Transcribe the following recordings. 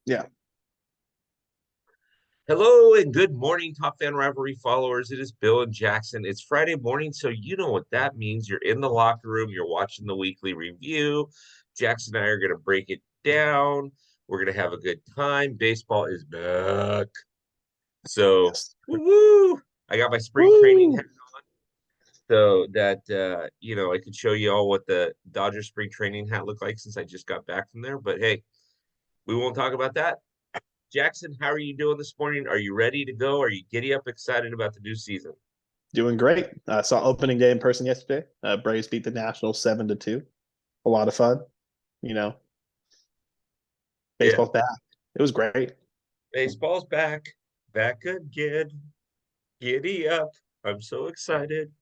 Yeah. Hello and good morning, Top Fan Rivalry followers. It is Bill and Jackson. It's Friday morning, so you know what that means. You're in the locker room, you're watching the weekly review. Jackson and I are going to break it down. We're going to have a good time. Baseball is back. So, Yes. woo! I got my spring training hat Woo! so that I could show you all what the Dodger spring training hat looked like since I just got back from there. But hey, we won't talk about that. Jackson, how are you doing this morning? Are you ready to go? Are you giddy up excited about the new season? Doing great. I saw opening day in person yesterday. Braves beat the Nationals 7-2. A lot of fun. You know, Yeah. baseball's back. It was great. Baseball's back. Back again. Giddy up. I'm so excited.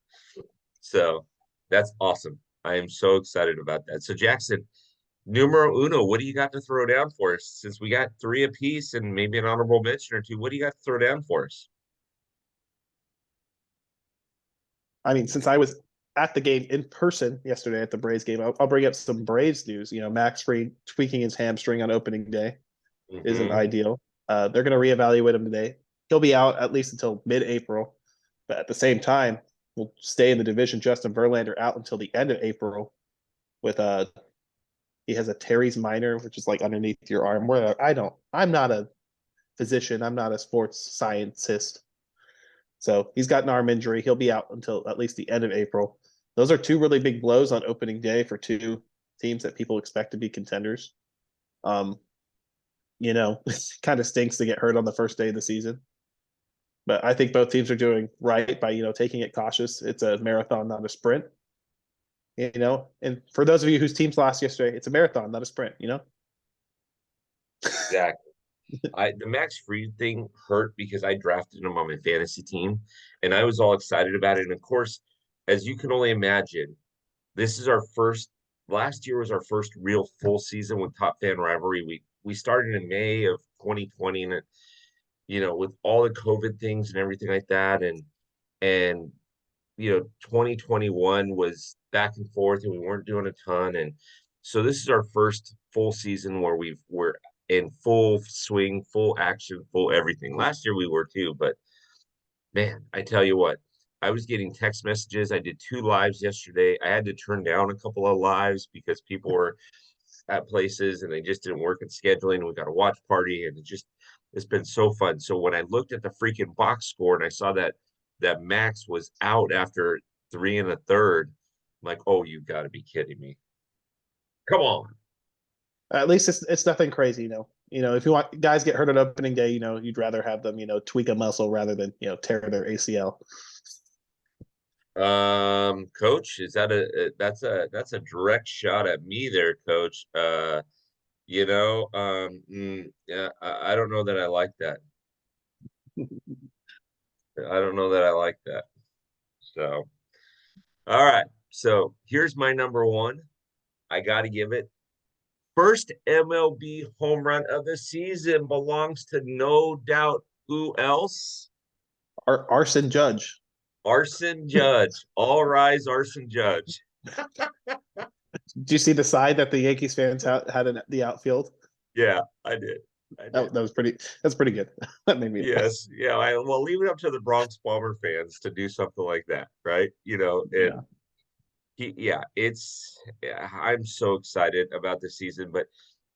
So that's awesome. I am so excited about that. So Jackson, numero uno, what do you got to throw down for us? Since we got three apiece and maybe an honorable mention or two, what do you got to throw down for us? I mean, since I was at the game in person yesterday at the Braves game, I'll bring up some Braves news. Max Fried tweaking his hamstring on opening day isn't Hmm. ideal. They're going to reevaluate him today. He'll be out at least until mid-April, but at the same time, we'll stay in the division. Justin Verlander out until the end of April with he has a teres minor, which is like underneath your arm. Where I'm not a physician, I'm not a sports scientist. So he's got an arm injury. He'll be out until at least the end of April. Those are two really big blows on opening day for two teams that people expect to be contenders. Um, kind of stinks to get hurt on the first day of the season. But I think both teams are doing right by, taking it cautious. It's a marathon, not a sprint. And for those of you whose teams lost yesterday, it's a marathon, not a sprint. Exactly. The Max Fried thing hurt because I drafted him on my fantasy team and I was all excited about it. And of course, as you can only imagine, this is our first last year was our first real full season with Top Fan Rivalry. We started in May of 2020 and with all the COVID things and everything like that and 2021 was back and forth and we weren't doing a ton. And so this is our first full season where we're in full swing, full action, full everything. Last year we were too, but man, I tell you what, I was getting text messages. I did two lives yesterday. I had to turn down a couple of lives because people were at places and they just didn't work in scheduling. We got a watch party and it's been so fun. So when I looked at the freaking box score and I saw that Max was out after three and a third, I'm like, oh, you got to be kidding me. Come on. At least it's nothing crazy. If you want guys get hurt on opening day, you'd rather have them, tweak a muscle rather than tear their ACL. Coach, is that that's a direct shot at me there, coach. Yeah, I don't know that I like that. I don't know that I like that. So, all right. So here's my number one. I got to give it. First MLB home run of the season belongs to no doubt who else? Arson Judge. Arson Judge. All rise, Arson Judge. Do you see the side that the Yankees fans had in the outfield? Yeah, I did. I did. That was pretty. That's pretty good. That made me laugh. Yes. Yeah. Well, leave it up to the Bronx Bomber fans to do something like that, right? Yeah. And yeah, I'm so excited about this season, but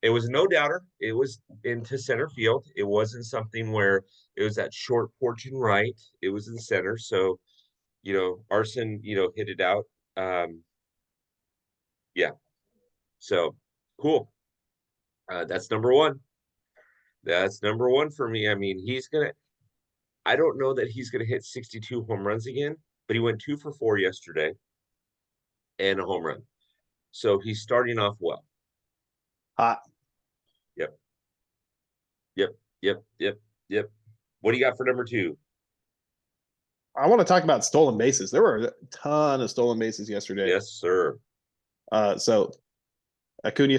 it was no doubter. It was into center field. It wasn't something where it was that short porch and right. It was in center. So, Arson, hit it out. Um, yeah. So cool. That's number one. That's number one for me. I mean, I don't know that he's gonna hit 62 home runs again, but he went 2 for 4 yesterday and a home run. So he's starting off well. Hot. Yep. Yep. Yep. Yep. Yep. What do you got for number two? I want to talk about stolen bases. There were a ton of stolen bases yesterday. Yes, sir. So Acuna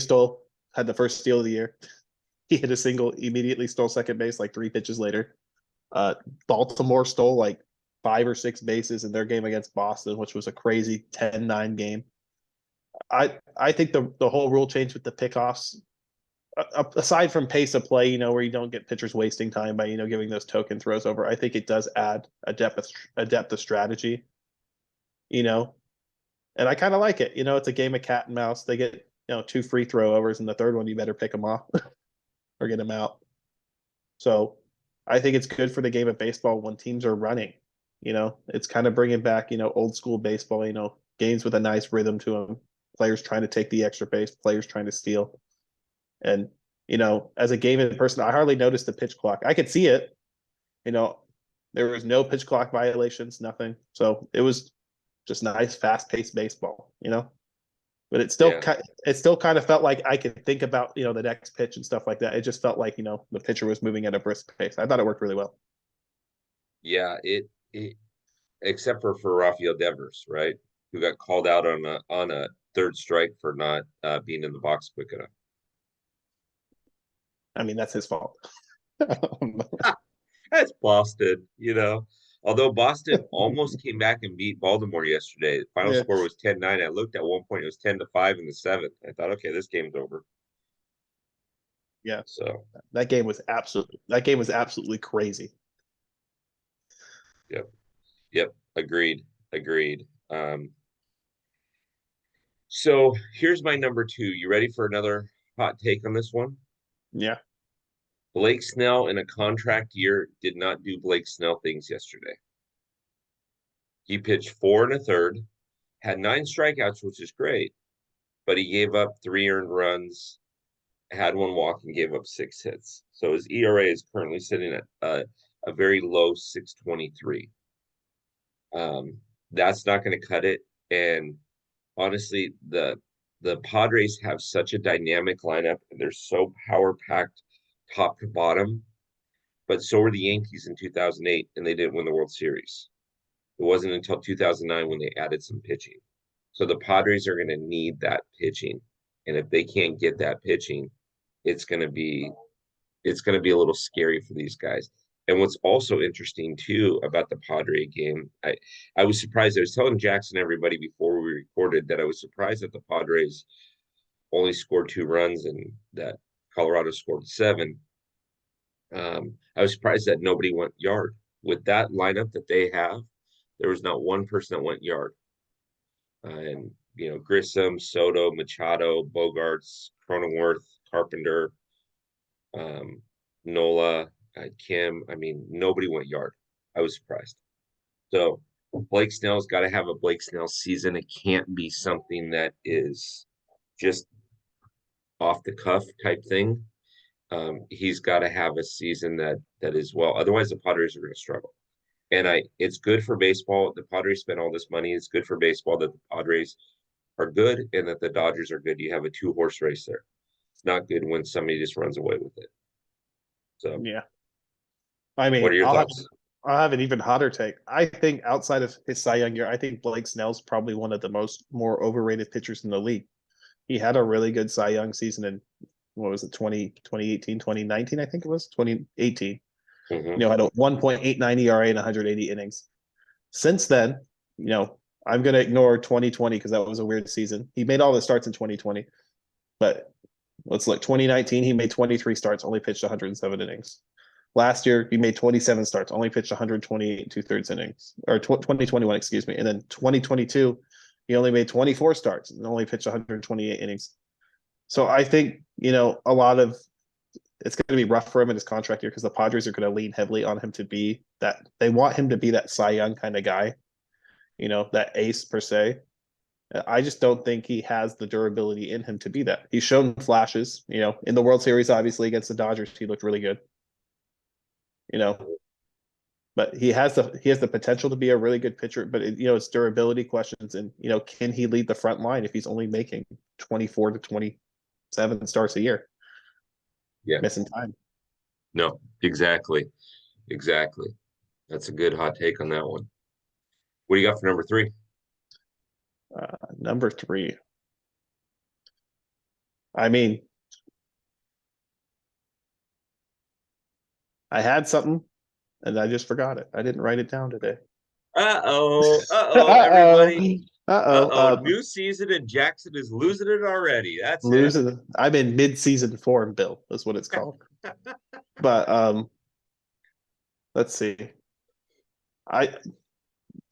had the first steal of the year. He hit a single, immediately stole second base like 3 pitches later. Uh, Baltimore stole like 5 or 6 bases in their game against Boston, which was a crazy 10-9 game. I think the whole rule change with the pickoffs aside from pace of play, where you don't get pitchers wasting time by, giving those token throws over, I think it does add a depth of strategy, you know, and I kind of like it. It's a game of cat and mouse. They get, 2 free throw overs, and the third one, you better pick them off or get them out. So I think it's good for the game of baseball when teams are running. It's kind of bringing back, old school baseball, games with a nice rhythm to them, players trying to take the extra base, players trying to steal. And, as a gaming person, I hardly noticed the pitch clock. I could see it, there was no pitch clock violations, nothing. So it was just nice, fast paced baseball, but Yeah. it still kind of felt like I could think about, the next pitch and stuff like that. It just felt like, the pitcher was moving at a brisk pace. I thought it worked really well. Yeah, it except for Rafael Devers, right? Who got called out on a third strike for not being in the box quick enough. I mean, that's his fault. That's Boston, Although Boston almost came back and beat Baltimore yesterday. The final Yeah. score was 10-9. I looked at one point, it was 10-5 in the seventh. I thought, okay, this game's over. Yeah. So that game was absolutely crazy. Yep. Agreed. So here's my number 2. You ready for another hot take on this one? Yeah. Blake Snell in a contract year did not do Blake Snell things yesterday. He pitched 4 1/3, had 9 strikeouts, which is great, but he gave up 3 earned runs, had 1 walk, and gave up 6 hits. So his ERA is currently sitting at a very low 6.23. That's not going to cut it. And honestly, the Padres have such a dynamic lineup, and they're so power packed top to bottom. But so were the Yankees in 2008, and they didn't win the World Series. It wasn't until 2009 when they added some pitching. So the Padres are going to need that pitching, and if they can't get that pitching, it's going to be a little scary for these guys. And what's also interesting too about the Padre game, I was surprised. I was telling Jackson everybody before we recorded that I was surprised that the Padres only scored 2 runs and that Colorado scored 7. I was surprised that nobody went yard. With that lineup that they have, there was not one person that went yard. And Grissom, Soto, Machado, Bogarts, Cronenworth, Carpenter, Nola, Kim. I mean, nobody went yard. I was surprised. So Blake Snell's got to have a Blake Snell season. It can't be something that is just off the cuff type thing. He's got to have a season that is well. Otherwise, the Padres are going to struggle. And it's good for baseball. The Padres spent all this money. It's good for baseball that the Padres are good and that the Dodgers are good. You have a 2-horse race there. It's not good when somebody just runs away with it. So yeah. I mean, what are your thoughts? I'll have an even hotter take. I think outside of his Cy Young year, I think Blake Snell's probably one of the more overrated pitchers in the league. He had a really good Cy Young season in, what was it, 2018, 2019, I think it was 2018. Mm-hmm. Had a 1.89 ERA and 180 innings. Since then, I'm going to ignore 2020 because that was a weird season. He made all the starts in 2020, but let's look. 2019, he made 23 starts, only pitched 107 innings. Last year, he made 27 starts, only pitched 128 2/3 innings, or 2021, excuse me. And then 2022, he only made 24 starts and only pitched 128 innings. So I think, a lot of it's going to be rough for him in his contract year because the Padres are going to lean heavily on him to be that. They want him to be that Cy Young kind of guy, that ace per se. I just don't think he has the durability in him to be that. He's shown flashes, in the World Series, obviously against the Dodgers, he looked really good. But he has the potential to be a really good pitcher, but it's durability questions and can he lead the front line if he's only making 24 to 27 starts a year? Yeah. Missing time. No, exactly. That's a good hot take on that one. What do you got for number 3? Number 3. I mean, I had something and I just forgot it. I didn't write it down today. Uh-oh, everybody. Uh-oh. New season and Jackson is losing it already. That's it. Losing. I'm in mid-season form, Bill, is what it's called. But let's see. I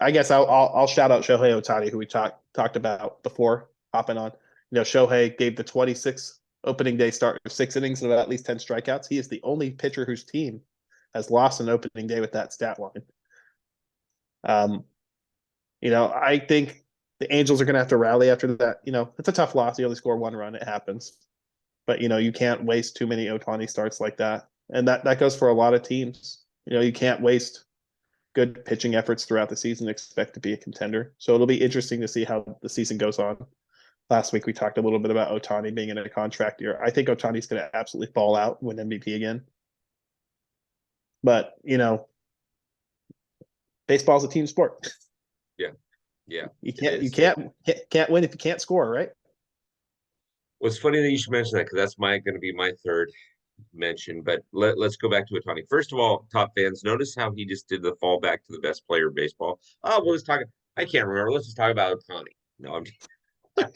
I guess I'll shout out Shohei Ohtani, who we talked about before hopping on. Shohei gave the 26 opening day start of 6 innings and at least 10 strikeouts. He is the only pitcher whose team has lost an opening day with that stat line. I think the Angels are going to have to rally after that. It's a tough loss. You only score 1 run. It happens. But, you can't waste too many Ohtani starts like that. And that goes for a lot of teams. You can't waste good pitching efforts throughout the season, expect to be a contender. So it'll be interesting to see how the season goes on. Last week, we talked a little bit about Ohtani being in a contract year. I think Ohtani's going to absolutely fall out, win MVP again. But, baseball's a team sport. Yeah. Yeah. You can't win if you can't score, right? Well, it's funny that you should mention that because that's going to be my third mention. But let's go back to Ohtani. First of all, top fans, notice how he just did the fallback to the best player in baseball. Oh, well, let's talk. I can't remember. Let's just talk about Ohtani. No, I'm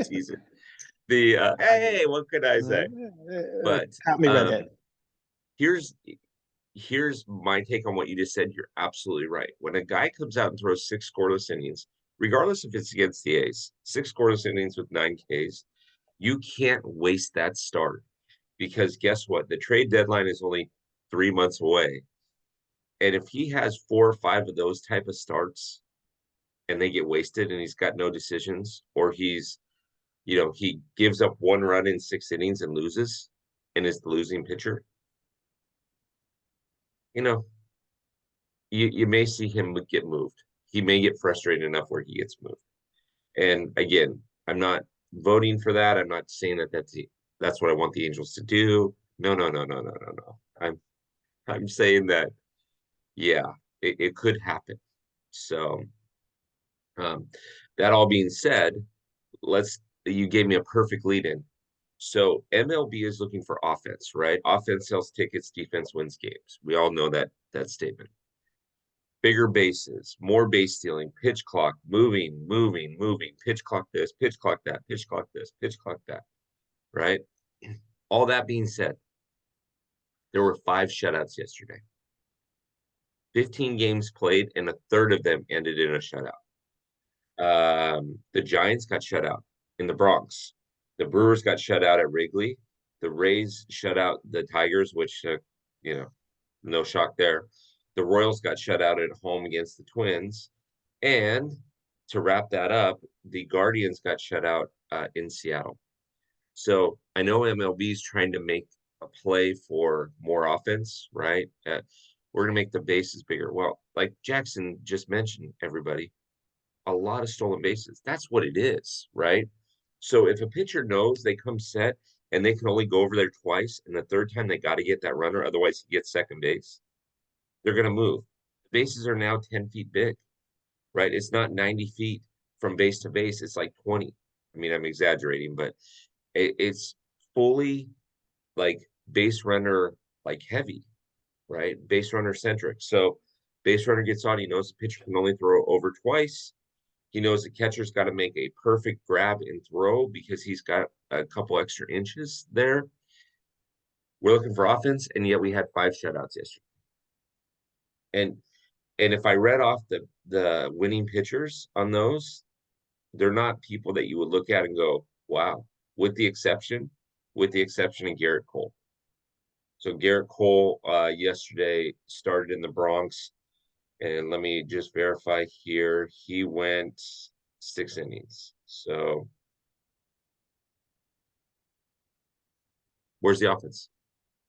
teasing. Hey, what could I say? But Caught me redhead. Here's my take on what you just said. You're absolutely right. When a guy comes out and throws 6 scoreless innings, regardless if it's against the A's, 6 scoreless innings with 9 Ks, you can't waste that start because guess what? The trade deadline is only 3 months away. And if he has 4 or 5 of those type of starts and they get wasted and he's got no decisions, or he gives up 1 run in 6 innings and loses and is the losing pitcher, you may see him get moved. He may get frustrated enough where he gets moved. And again, I'm not voting for that. I'm not saying that's what I want the Angels to do. No. I'm saying that, yeah, it could happen. So, that all being said, you gave me a perfect lead in. So MLB is looking for offense, right? Offense sells tickets, defense wins games. We all know that statement. Bigger bases, more base stealing, pitch clock, moving, pitch clock this, pitch clock that, pitch clock this, pitch clock that, right? All that being said, there were 5 shutouts yesterday. 15 games played, and a third of them ended in a shutout. The Giants got shut out in the Bronx. The Brewers got shut out at Wrigley. The Rays shut out the Tigers, which, no shock there. The Royals got shut out at home against the Twins. And to wrap that up, the Guardians got shut out in Seattle. So I know MLB is trying to make a play for more offense, right? We're going to make the bases bigger. Well, like Jackson just mentioned, everybody, a lot of stolen bases. That's what it is, right? So if a pitcher knows they come set and they can only go over there twice, and the third time they got to get that runner, otherwise he gets second base, they're going to move. The bases are now 10 feet big, right? It's not 90 feet from base to base. It's like 20. I mean, I'm exaggerating, but it's fully like base runner, like heavy, right? Base runner centric. So base runner gets on, he knows the pitcher can only throw over twice. He knows the catcher's got to make a perfect grab and throw because he's got a couple extra inches there. We're looking for offense, and yet we had 5 shutouts yesterday. And if I read off the winning pitchers on those, they're not people that you would look at and go, wow, with the exception of Garrett Cole. So Garrett Cole yesterday started in the Bronx, and let me just verify here. He went 6 innings. So where's the offense?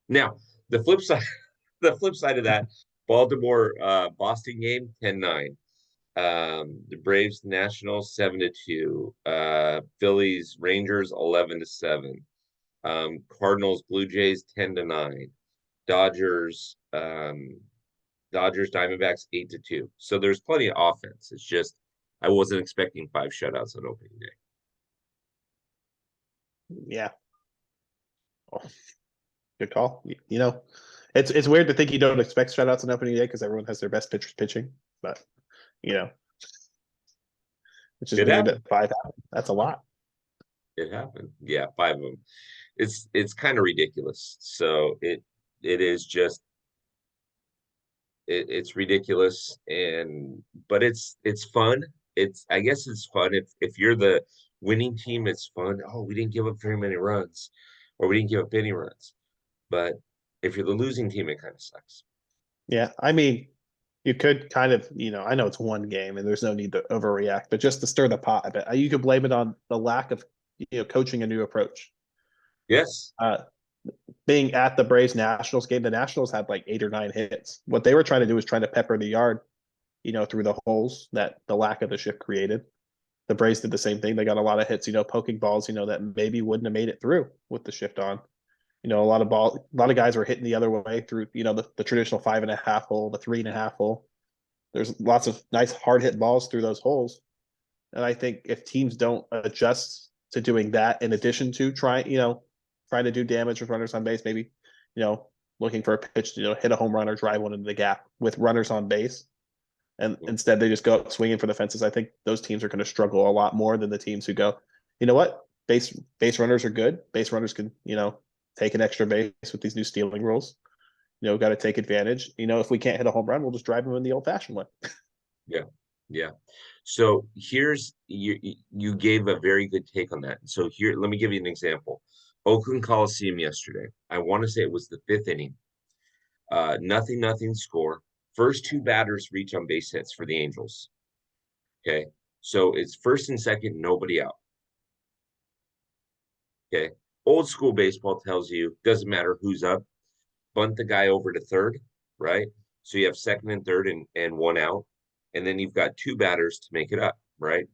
Now, the flip side of that, Baltimore Boston game, 10-9. The Braves Nationals 7-2. Phillies Rangers 11-7. Cardinals Blue Jays 10-9. Dodgers Diamondbacks 8-2. So there's plenty of offense. It's just I wasn't expecting 5 shutouts on opening day. Yeah. Oh, good call. It's weird to think you don't expect shutouts on opening day because everyone has their best pitchers pitching, but which is It weird that happened. five happened. That's a lot. It happened. Yeah, five of them. It's kind of ridiculous. So it is just it's ridiculous, and but it's fun. It's I guess it's fun if you're the winning team. It's fun. Oh, we didn't give up very many runs, or we didn't give up any runs. But if you're the losing team, it kind of sucks. Yeah, I mean, you could kind of, I know it's one game and there's no need to overreact, but just to stir the pot a bit, you could blame it on the lack of, coaching a new approach. Yes. Uh, Being at the Braves Nationals game, the Nationals had like 8 or 9 hits. What they were trying to do was trying to pepper the yard, through the holes that the lack of the shift created. The Braves did the same thing. They got a lot of hits, poking balls, that maybe wouldn't have made it through with the shift on. A lot of guys were hitting the other way through, the traditional 5.5 hole, the 3.5 hole. There's lots of nice hard hit balls through those holes. And I think if teams don't adjust to doing that, in addition to trying to do damage with runners on base, maybe, you know, looking for a pitch to, hit a home run or drive one into the gap with runners on base. And instead they just go up swinging for the fences. I think those teams are going to struggle a lot more than the teams who go, you know what, base runners are good. Base runners can, take an extra base with these new stealing rules. Got to take advantage. If we can't hit a home run, we'll just drive them in the old fashioned way. Yeah. Yeah. So here's you gave a very good take on that. So here, let me give you an example. Oakland Coliseum yesterday. I want to say it was the fifth inning. Nothing score. First two batters reach on base hits for the Angels. Okay. So it's first and second, nobody out. Okay. Old school baseball tells you doesn't matter who's up, bunt the guy over to third, right? So you have second and third and one out. And then you've got two batters to make it up, right?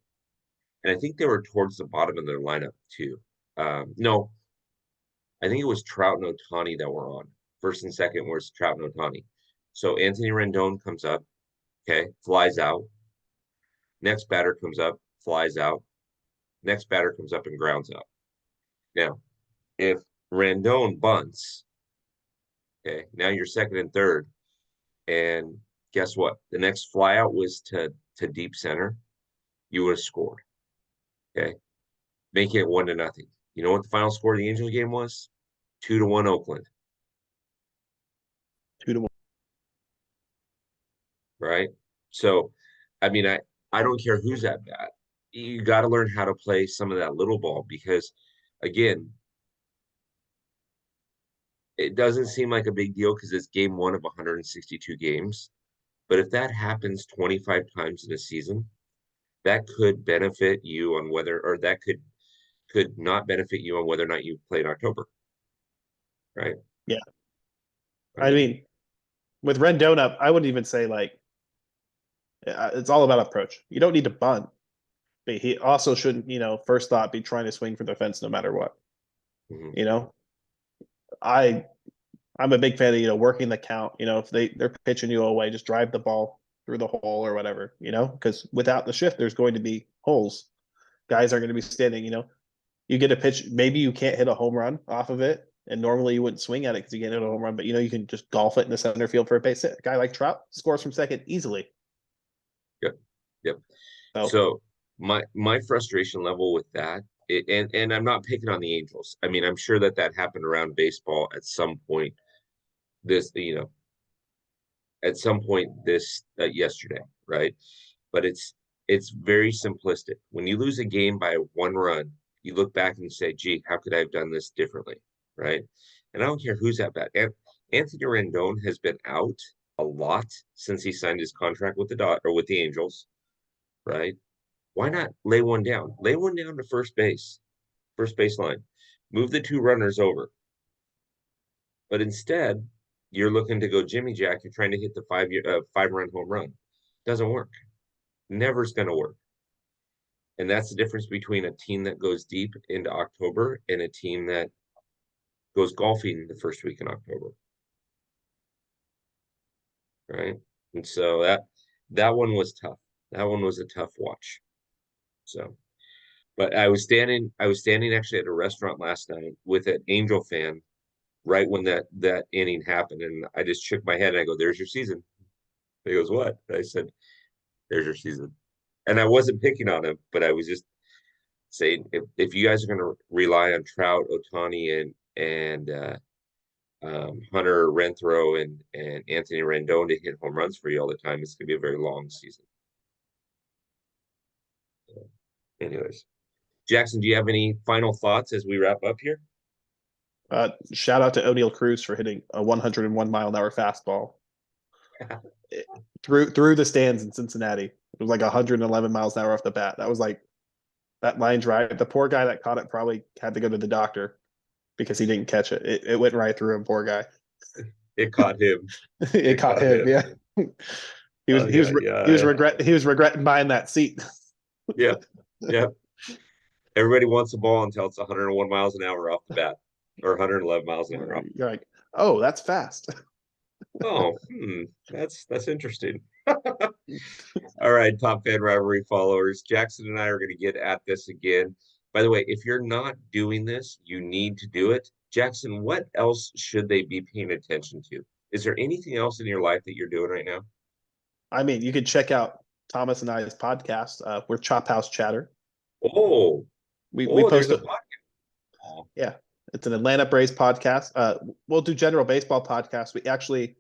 And I think they were towards the bottom of their lineup too. No, I think it was Trout and Ohtani that were on. First and second was Trout and Ohtani. So Anthony Rendon comes up, okay, flies out. Next batter comes up, flies out. Next batter comes up and grounds out. Now, if Rendon bunts, okay, now you're second and third. And guess what? The next flyout was to deep center. You would have scored. Okay. Making it 1-0. You know what the final score of the Angels game was? 2-1 Oakland. 2-1. Right. So, I mean, I don't care who's that bad. You got to learn how to play some of that little ball because, again, it doesn't seem like a big deal because it's game one of 162 games. But if that happens 25 times in a season, that could benefit you on whether, or that could not benefit you on whether or not you play in October. Right. Yeah. I I mean, mean, with Rendon up, I wouldn't even say like it's all about approach. You don't need to bunt, but he also shouldn't, first thought be trying to swing for the fence no matter what. mhm. You know, I I'm a big fan of working the count. If they're pitching you away, just drive the ball through the hole or whatever. Because without the shift, there's going to be holes. Guys are going to be standing. You get a pitch, maybe you can't hit a home run off of it, and normally you wouldn't swing at it because you can't hit a home run. But you can just golf it in the center field for a base hit. A guy like Trout scores from second easily. Yep. Yep. So So my frustration level with that, and I'm not picking on the Angels. I mean, I'm sure that happened around baseball at some point. This, at some point this yesterday, right? But it's very simplistic. When you lose a game by 1 run, you look back and say, "Gee, how could I have done this differently?" Right? And I don't care who's at bat. And Anthony Rendon has been out a lot since he signed his contract with the or with the Angels, right? Why not lay one down? Lay one down to first base line. Move the two runners over. But instead, you're looking to go Jimmy Jack. You're trying to hit the 5-run home run. Doesn't work. Never's going to work. And that's the difference between a team that goes deep into October and a team that goes golfing the first week in October. Right. And so that one was tough. That one was a tough watch. So, but I was standing actually at a restaurant last night with an Angel fan right when that inning happened, and I just shook my head and I go, "There's your season." He goes, "What?" I said, "There's your season." and I wasn't picking on him, but I was just saying if you guys are going to rely on Trout, Otani, and Hunter Renthro and Anthony Rendon to hit home runs for you all the time, it's going to be a very long season. So, anyways, Jackson, do you have any final thoughts as we wrap up here? Shout out to O'Neal Cruz for hitting a 101-mile-an-hour fastball through the stands in Cincinnati. It was like 111 miles an hour off the bat. That was like that line drive. The poor guy that caught it probably had to go to the doctor because he didn't catch it. It went right through him. Poor guy. It caught him. It caught him. Yeah. He was Oh, he was yeah, he was regretting buying that seat. yeah, yeah. Everybody wants the ball until it's 101 miles an hour off the bat, or 111 miles an hour off. You're like, oh, that's fast. Oh, that's interesting. All right, Top Fan Rivalry followers, Jackson and I are going to get at this again. By the way, if you're not doing this, you need to do it. Jackson, what else should they be paying attention to? Is there anything else in your life that you're doing right now? I mean, you could check out Thomas and I's podcast. We're Chop House Chatter. Oh, We there's post a it. podcast. Yeah, it's an Atlanta Braves podcast. We'll do general baseball podcasts. We actually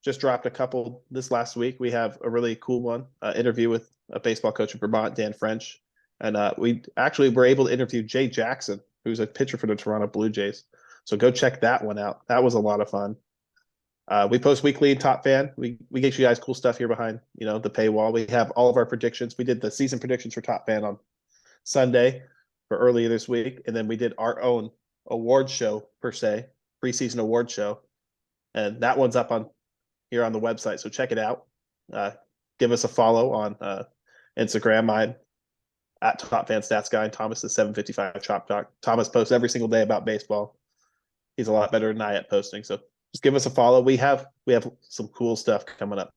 just dropped a couple this last week. We have a really cool one, interview with a baseball coach in Vermont, Dan French. And we actually were able to interview Jay Jackson, who's a pitcher for the Toronto Blue Jays. So go check that one out. That was a lot of fun. We post weekly in Top Fan. We get you guys cool stuff here behind, the paywall. We have all of our predictions. We did the season predictions for Top Fan on Sunday for earlier this week. And then we did our own award show, per se, preseason award show. And that one's up on here on the website. So check it out. Give us a follow on Instagram. I'm at Top Fan Stats Guy, and Thomas is 755 Chop Talk. Thomas posts every single day about baseball. He's a lot better than I at posting. So just give us a follow. We have some cool stuff coming up.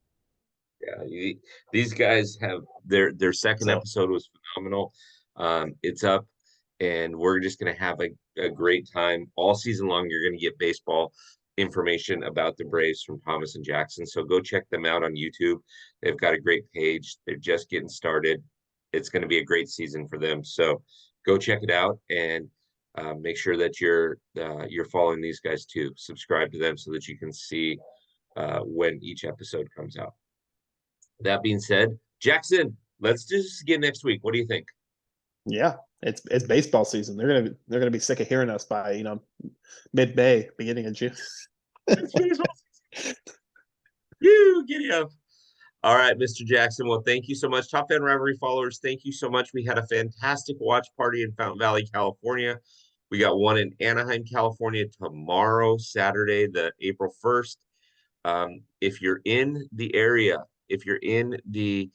Yeah, these guys have their second episode was phenomenal. It's up, and we're just gonna have a great time all season long. You're gonna get baseball information about the Braves from Thomas and Jackson. So go check them out on YouTube. They've got a great page. They're just getting started. It's going to be a great season for them. So go check it out and make sure that you're following these guys too. Subscribe to them so that you can see when each episode comes out. That being said, Jackson, let's do this again next week. What do you think? Yeah, it's baseball season. They're gonna be sick of hearing us by mid-May, beginning of June. You giddy up. All right, Mr. Jackson. Well, thank you so much. Top Fan Rivalry followers, thank you so much. We had a fantastic watch party in Fountain Valley, California. We got one in Anaheim, California tomorrow, Saturday, the April 1st. If you're in the area, if you're in the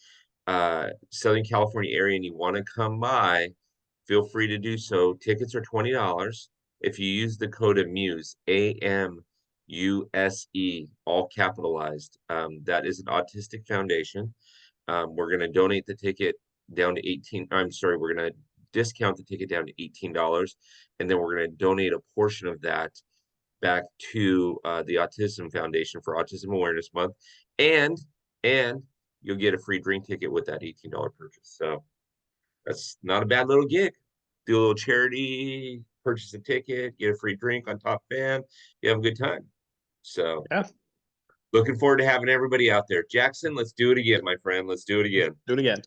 Southern California area and you want to come by, feel free to do so. Tickets are $20. If you use the code AMUSE, AMUSE, all capitalized, that is an autistic foundation. We're going to donate the ticket down to we're going to discount the ticket down to $18, and then we're going to donate a portion of that back to the Autism Foundation for Autism Awareness Month, and you'll get a free drink ticket with that $18 purchase. So that's not a bad little gig. Do a little charity, purchase a ticket, get a free drink on Top Fan. You have a good time. So yeah, looking forward to having everybody out there. Jackson, let's do it again, my friend. Let's do it again. Do it again.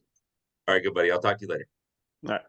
All right, good buddy. I'll talk to you later. All right.